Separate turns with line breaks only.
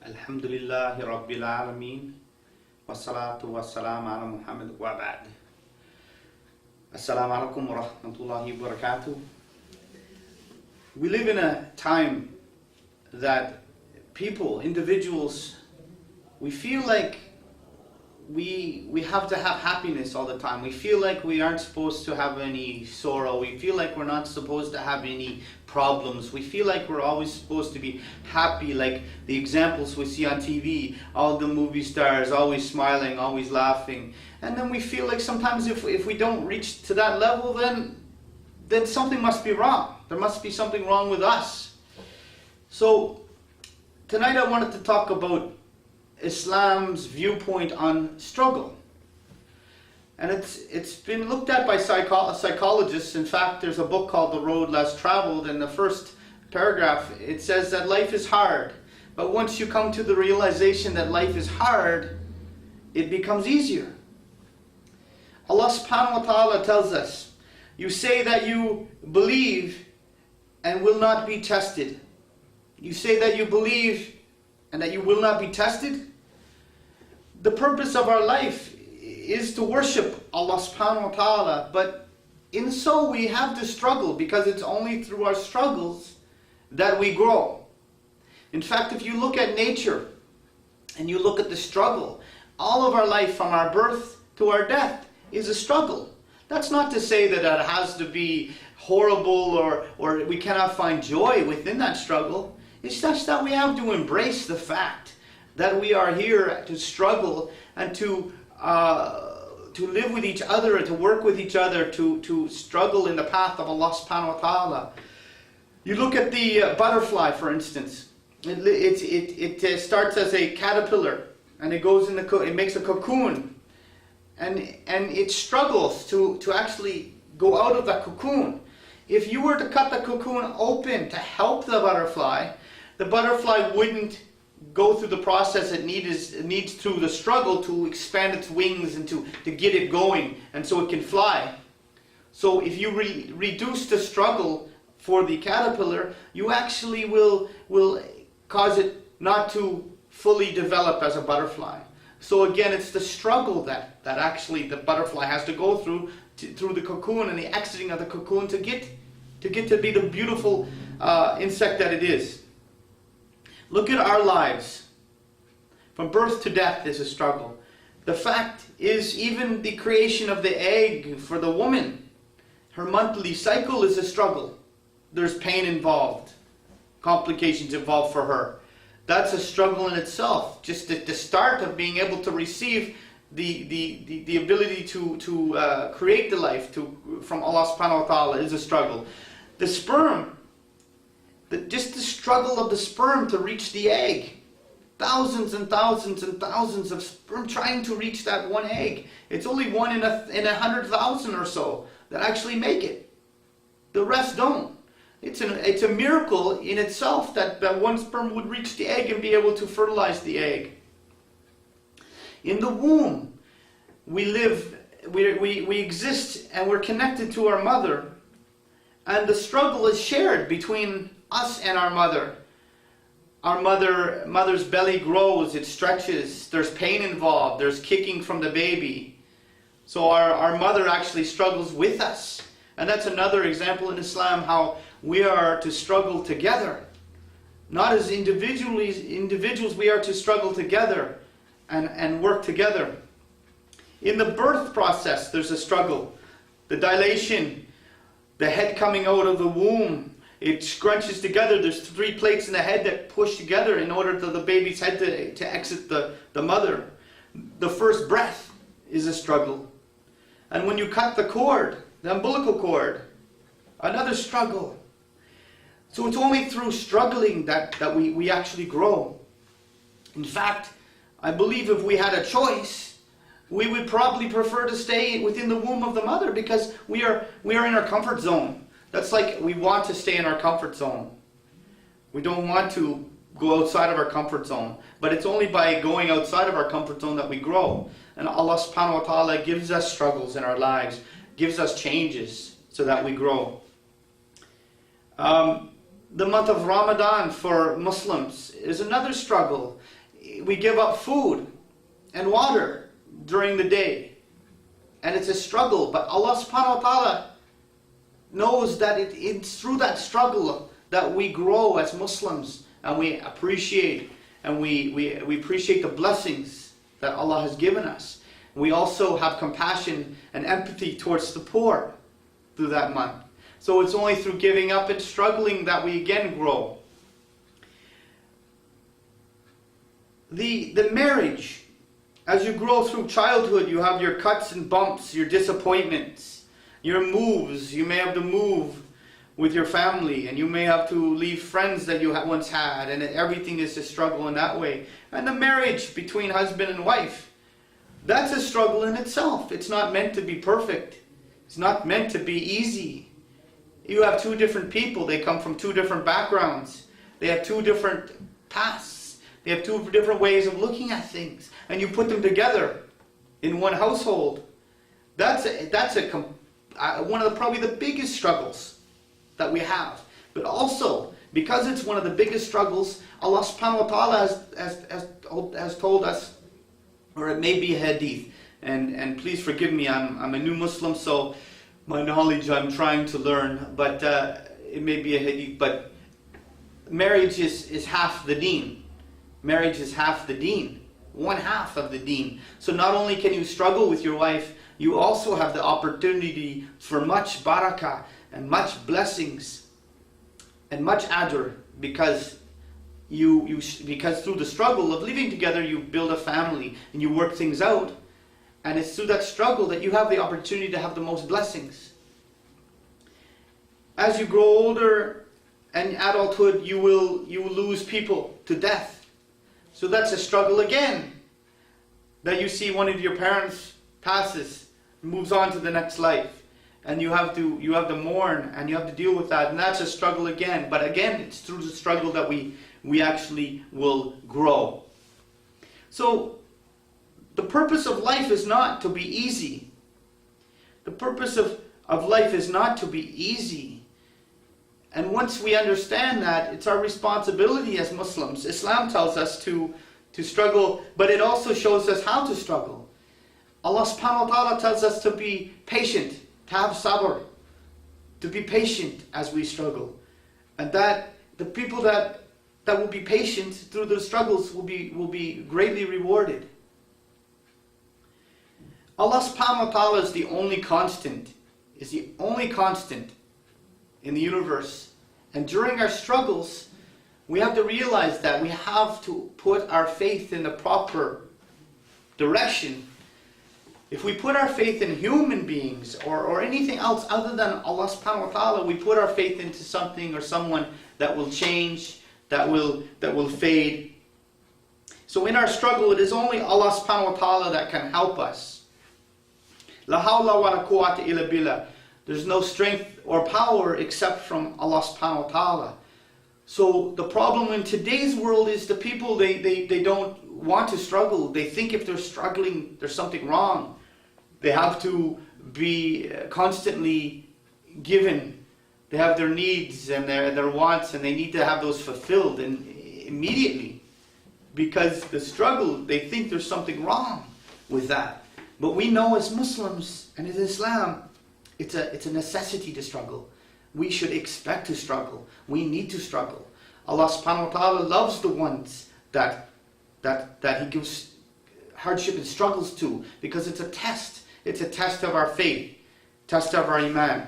Alhamdulillahi Rabbil Alameen. Wassalatu wassalamu ala Muhammad wa ba'd. Assalamu alaikum wa rahmatullahi wa barakatuh. We live in a time that people, individuals, we feel like we have to have happiness all the time. We feel like we aren't supposed to have any sorrow. We feel like we're not supposed to have any problems. We feel like we're always supposed to be happy, like the examples we see on TV, all the movie stars always smiling, always laughing. And then we feel like sometimes if we don't reach to that level, then something must be wrong. There must be something wrong with us. So tonight I wanted to talk about Islam's viewpoint on struggle. And it's been looked at by psychologists. In fact, there's a book called The Road Less Traveled. In the first paragraph, it says that life is hard. But once you come to the realization that life is hard, it becomes easier. Allah subhanahu wa ta'ala tells us, you say that you believe and will not be tested. You say that you believe and that you will not be tested. The purpose of our life is to worship Allah subhanahu wa ta'ala, but in so we have to struggle, because it's only through our struggles that we grow. In fact, if you look at nature and you look at the struggle, all of our life from our birth to our death is a struggle. That's not to say that it has to be horrible or we cannot find joy within that struggle. It's just that we have to embrace the fact that we are here to struggle and to live with each other and to work with each other, to struggle in the path of Allah subhanahu wa ta'ala. You look at the butterfly, for instance. It starts as a caterpillar and it goes in it makes a cocoon, and it struggles to actually go out of that cocoon. If you were to cut the cocoon open to help the butterfly wouldn't go through the process it needs through the struggle to expand its wings and to get it going, and so it can fly. So if you reduce the struggle for the caterpillar, you actually will cause it not to fully develop as a butterfly. So again, it's the struggle that actually the butterfly has to go through the cocoon and the exiting of the cocoon to get to be the beautiful insect that it is. Look at our lives. From birth to death is a struggle. The fact is, even the creation of the egg for the woman, her monthly cycle is a struggle. There's pain involved, complications involved for her. That's a struggle in itself. Just at the start of being able to receive the ability to create the life from Allah subhanahu wa ta'ala is a struggle. The sperm, just the struggle of the sperm to reach the egg. Thousands and thousands and thousands of sperm trying to reach that one egg. It's only one in 100,000 or so that actually make it. The rest don't. It's a miracle in itself that one sperm would reach the egg and be able to fertilize the egg. In the womb, we live, we exist, and we're connected to our mother. And the struggle is shared between us and our mother. Our mother's belly grows, it stretches, there's pain involved, there's kicking from the baby. So our mother actually struggles with us. And that's another example in Islam how we are to struggle together. Not as individuals, we are to struggle together and work together. In the birth process, there's a struggle. The dilation, the head coming out of the womb, it scrunches together. There's 3 plates in the head that push together in order for the baby's head to exit the mother. The first breath is a struggle. And when you cut the cord, the umbilical cord, another struggle. So it's only through struggling that we actually grow. In fact, I believe if we had a choice, we would probably prefer to stay within the womb of the mother, because we are in our comfort zone. That's like we want to stay in our comfort zone. We don't want to go outside of our comfort zone. But it's only by going outside of our comfort zone that we grow. And Allah subhanahu wa ta'ala gives us struggles in our lives, gives us changes so that we grow. The month of Ramadan for Muslims is another struggle. We give up food and water during the day. And it's a struggle. But Allah subhanahu wa ta'ala knows that it's through that struggle that we grow as Muslims. And we appreciate we appreciate the blessings that Allah has given us. We also have compassion and empathy towards the poor through that month. So it's only through giving up and struggling that we again grow. The marriage, as you grow through childhood, you have your cuts and bumps, your disappointments, your moves. You may have to move with your family, and you may have to leave friends that you once had, and everything is a struggle in that way. And the marriage between husband and wife, that's a struggle in itself. It's not meant to be perfect. It's not meant to be easy. You have two different people. They come from two different backgrounds. They have two different pasts. They have two different ways of looking at things. And you put them together in one household. That's one of probably the biggest struggles that we have. But also, because it's one of the biggest struggles, Allah subhanahu wa ta'ala has told us, or it may be a hadith, and please forgive me, I'm a new Muslim, so my knowledge I'm trying to learn, but it may be a hadith, but marriage is half the deen. Marriage is half the deen, one half of the deen. So not only can you struggle with your wife, you also have the opportunity for much barakah and much blessings and much ajr, because because through the struggle of living together you build a family and you work things out, and it's through that struggle that you have the opportunity to have the most blessings. As you grow older and adulthood, you will lose people to death. So that's a struggle again, that you see one of your parents passes, moves on to the next life, and you have to mourn, and you have to deal with that, and that's a struggle again. But again, it's through the struggle that we actually will grow. So the purpose of life is not to be easy. The purpose of life is not to be easy. And once we understand that, it's our responsibility as Muslims. Islam tells us to struggle, but it also shows us how to struggle. Allah subhanahu wa ta'ala tells us to be patient, to have sabr, to be patient as we struggle. And that the people that will be patient through the struggles will be greatly rewarded. Allah subhanahu wa ta'ala is the only constant, in the universe. And during our struggles, we have to realize that we have to put our faith in the proper direction. If we put our faith in human beings or anything else other than Allah subhanahu wa ta'ala, we put our faith into something or someone that will change, that will fade. So in our struggle, it is only Allah subhanahu wa ta'ala that can help us. La hawla wa la quwwata illa billah. There's no strength or power except from Allah subhanahu wa ta'ala. So the problem in today's world is the people, they don't want to struggle. They think if they're struggling, there's something wrong. They have to be constantly given. They have their needs and their wants, and they need to have those fulfilled and immediately. Because the struggle, they think there's something wrong with that. But we know as Muslims and in Islam, it's a necessity to struggle. We should expect to struggle. We need to struggle. Allah subhanahu wa ta'ala loves the ones that He gives hardship and struggles to, because it's a test. It's a test of our faith, test of our iman.